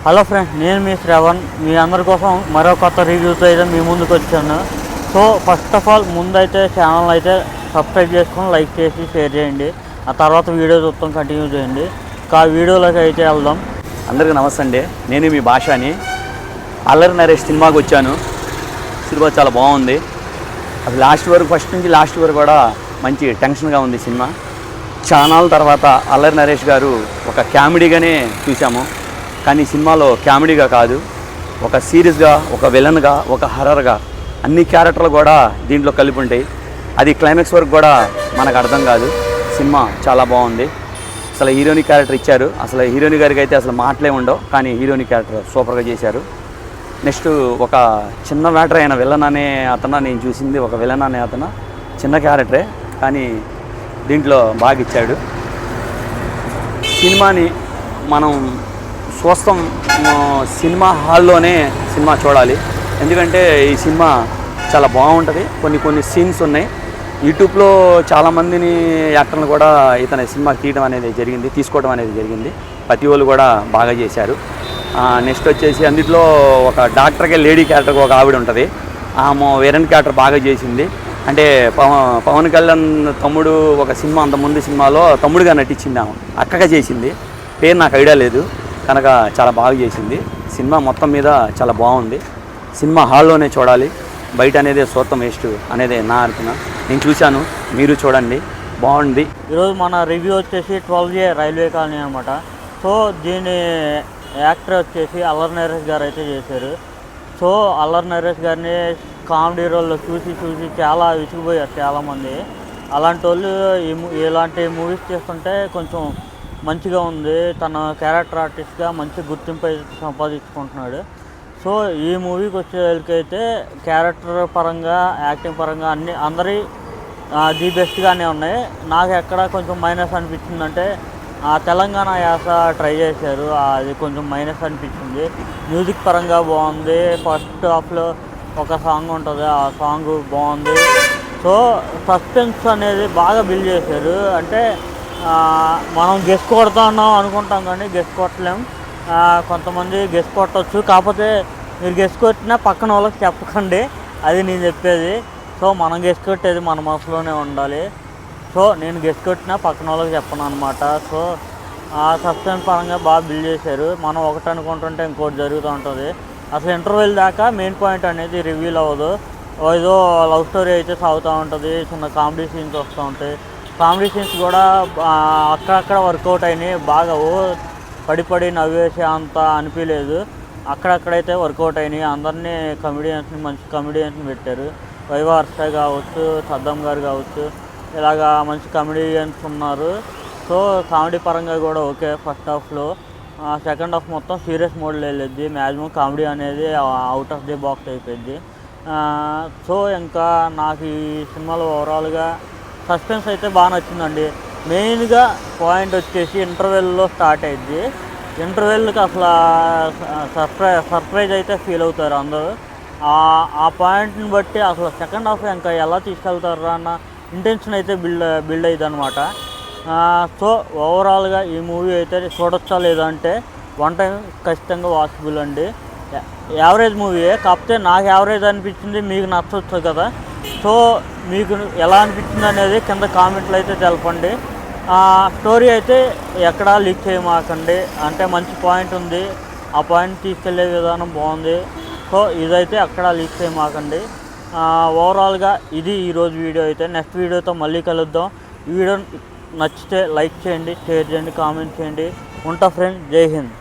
Hello friends, నేను మీ శ్రవణ్. మీ అందరి కోసం మరో కొత్త రివ్యూతో అయితే మీ ముందుకు వచ్చాను. సో ఫస్ట్ ఆఫ్ ఆల్ ముందైతే ఛానల్ అయితే సబ్స్క్రైబ్ చేసుకొని లైక్ చేసి షేర్ చేయండి. ఆ తర్వాత వీడియో చూస్తాం కంటిన్యూ చేయండి. ఆ వీడియోలోకి అయితే వెళ్దాం. అందరికీ నమస్తే అండి. నేను మీ భాషని అల్లరి నరేష్ సినిమాకి వచ్చాను. సినిమా చాలా బాగుంది. అది లాస్ట్ వరకు ఫస్ట్ నుంచి లాస్ట్ వరకు కూడా మంచి టెన్షన్గా ఉంది సినిమా. ఛానల్ తర్వాత అల్లరి నరేష్ గారు ఒక కామెడీగానే చూసాము, కానీ సినిమాలో కామెడీగా కాదు, ఒక సీరియస్గా, ఒక విలన్గా, ఒక హర్రర్గా అన్ని క్యారెక్టర్లు కూడా దీంట్లో కలిపి ఉంటాయి. అది క్లైమాక్స్ వరకు కూడా మనకు అర్థం కాదు. సినిమా చాలా బాగుంది. అసలు హీరోని క్యారెక్టర్ ఇచ్చారు. అసలు హీరోని గారికి అయితే అసలు మాటలే ఉండవు, కానీ హీరోని క్యారెక్టర్ సూపర్గా చేశారు. నెక్స్ట్ ఒక చిన్న మ్యాటర్ అయిన విలన్ అనే అతను, నేను చూసింది ఒక విలన్ అనే అతను చిన్న క్యారెక్టరే, కానీ దీంట్లో బాగా ఇచ్చాడు. సినిమాని మనం చూస్తాం, సినిమా హాల్లోనే సినిమా చూడాలి. ఎందుకంటే ఈ సినిమా చాలా బాగుంటుంది. కొన్ని సీన్స్ ఉన్నాయి. యూట్యూబ్లో చాలామందిని యాక్టర్లు కూడా ఇతని సినిమా తీసుకోవడం అనేది జరిగింది. ప్రతి వాళ్ళు కూడా బాగా చేశారు. నెక్స్ట్ వచ్చేసి అందులో ఒక డాక్టర్గా లేడీ క్యారెక్టర్ ఒక ఆవిడ ఉంటుంది. ఆమె వేరన్ క్యారెక్టర్ బాగా చేసింది. అంటే పవన్ కళ్యాణ్ తమ్ముడు ఒక సినిమా, అంతకుముందు సినిమాలో తమ్ముడుగా నటించింది. ఆమె అక్కగా చేసింది, పేరు నాకు ఐడియా లేదు, కనుక చాలా బాగా చేసింది. సినిమా మొత్తం మీద చాలా బాగుంది. సినిమా హాల్లోనే చూడాలి, బయట అనేది సొంతం వేస్ట్ అనేది నా అనుకున్నా. నేను చూశాను, మీరు చూడండి, బాగుంది. ఈరోజు మన రివ్యూ వచ్చేసి 12A రైల్వే కాలనీ అనమాట. సో దీని యాక్టర్ వచ్చేసి అల్లరి నరేష్ గారు అయితే చేశారు. సో అల్లరి నరేష్ గారిని కామెడీ రోల్లో చూసి చాలా విసిగిపోయారు చాలామంది. అలాంటి వాళ్ళు ఇలాంటి మూవీస్ చేస్తుంటే కొంచెం మంచిగా ఉంది. తన క్యారెక్టర్ ఆర్టిస్ట్గా మంచి గుర్తింపు అయితే సంపాదించుకుంటున్నాడు. సో ఈ మూవీకి వచ్చేకైతే క్యారెక్టర్ పరంగా, యాక్టింగ్ పరంగా అందరి ది బెస్ట్గానే ఉన్నాయి. నాకు ఎక్కడ కొంచెం మైనస్ అనిపించిందంటే తెలంగాణ యాస ట్రై చేశారు, అది కొంచెం మైనస్ అనిపించింది. మ్యూజిక్ పరంగా బాగుంది. ఫస్ట్ హాఫ్లో ఒక సాంగ్ ఉంటుంది, ఆ సాంగ్ బాగుంది. సో సస్పెన్స్ అనేది బాగా బిల్డ్ చేశారు. అంటే మనం గెస్ కొడతాన్నాం అనుకుంటాం, కానీ గెస్ కొట్టలేం. కొంతమంది గెస్ కొట్టవచ్చు, కాకపోతే మీరు గెస్ కొట్టినా పక్కన వాళ్ళకి చెప్పకండి, అది నేను చెప్పేది. సో మనం గెస్ కొట్టేది మన మనసులోనే ఉండాలి. సో నేను గెస్ కొట్టినా పక్కన వాళ్ళకి చెప్పను అనమాట. సో సస్పెన్స్ పరంగా బాగా బిల్డ్ చేశారు. మనం ఒకటి అనుకుంటుంటే ఇంకోటి జరుగుతూ ఉంటుంది. అసలు ఇంటర్వెల్ దాకా మెయిన్ పాయింట్ అనేది రివీల్ అవ్వదు. ఏదో లవ్ స్టోరీ అయితే సాగుతూ ఉంటుంది, చిన్న కామెడీ సీన్స్ వస్తూ ఉంటాయి. కామెడీ సీన్స్ కూడా అక్కడక్కడ వర్కౌట్ అయినాయి. బాగా పడి నవ్వేసే అంత అనిపించలేదు. అక్కడక్కడైతే వర్కౌట్ అయినాయి. అందరినీ మంచి కమెడియన్స్ని పెట్టారు. వైవ హర్ష కావచ్చు, సద్దం గారు కావచ్చు, ఇలాగా మంచి కమెడియన్స్ ఉన్నారు. సో కామెడీ పరంగా కూడా ఓకే. ఫస్ట్ హాఫ్లో, సెకండ్ హాఫ్ మొత్తం సీరియస్ మోడ్లో వెళ్ళిద్ది. మ్యాక్సిమం కామెడీ అనేది అవుట్ ఆఫ్ ది బాక్స్ అయిపోయింది. సో ఇంకా నాకు ఈ సినిమాలో ఓవరాల్గా సస్పెన్స్ అయితే బాగా నచ్చిందండి. మెయిన్గా పాయింట్ వచ్చేసి ఇంటర్వెల్లో స్టార్ట్ అయ్యింది. ఇంటర్వెల్కి అసలు సర్ప్రైజ్ అయితే ఫీల్ అవుతారు అందరూ. ఆ పాయింట్ని బట్టి అసలు సెకండ్ హాఫ్ ఇంకా ఎలా తీసుకెళ్తారా అన్న ఇంటెన్షన్ అయితే బిల్డ్ అయ్యింది అనమాట. సో ఓవరాల్గా ఈ మూవీ అయితే చూడొచ్చా లేదంటే వన్ టైం ఖచ్చితంగా వాచబుల్ అండి. యావరేజ్ మూవీయే, కాకపోతే నాకు యావరేజ్ అనిపించింది, మీకు నచ్చవచ్చు కదా. సో మీకు ఎలా అనిపించింది అనేది కింద కామెంట్లు అయితే తెలపండి. స్టోరీ అయితే ఎక్కడా లీక్ చేయమాకండి. అంటే మంచి పాయింట్ ఉంది, ఆ పాయింట్ తీసుకెళ్లే విధానం బాగుంది. సో ఇదైతే అక్కడా లీక్ చేయమాకండి. ఓవరాల్గా ఇది ఈరోజు వీడియో అయితే. నెక్స్ట్ వీడియోతో మళ్ళీ కలుద్దాం. ఈ వీడియో నచ్చితే లైక్ చేయండి, షేర్ చేయండి, కామెంట్ చేయండి. ఉంటా ఫ్రెండ్స్, జై హింద్.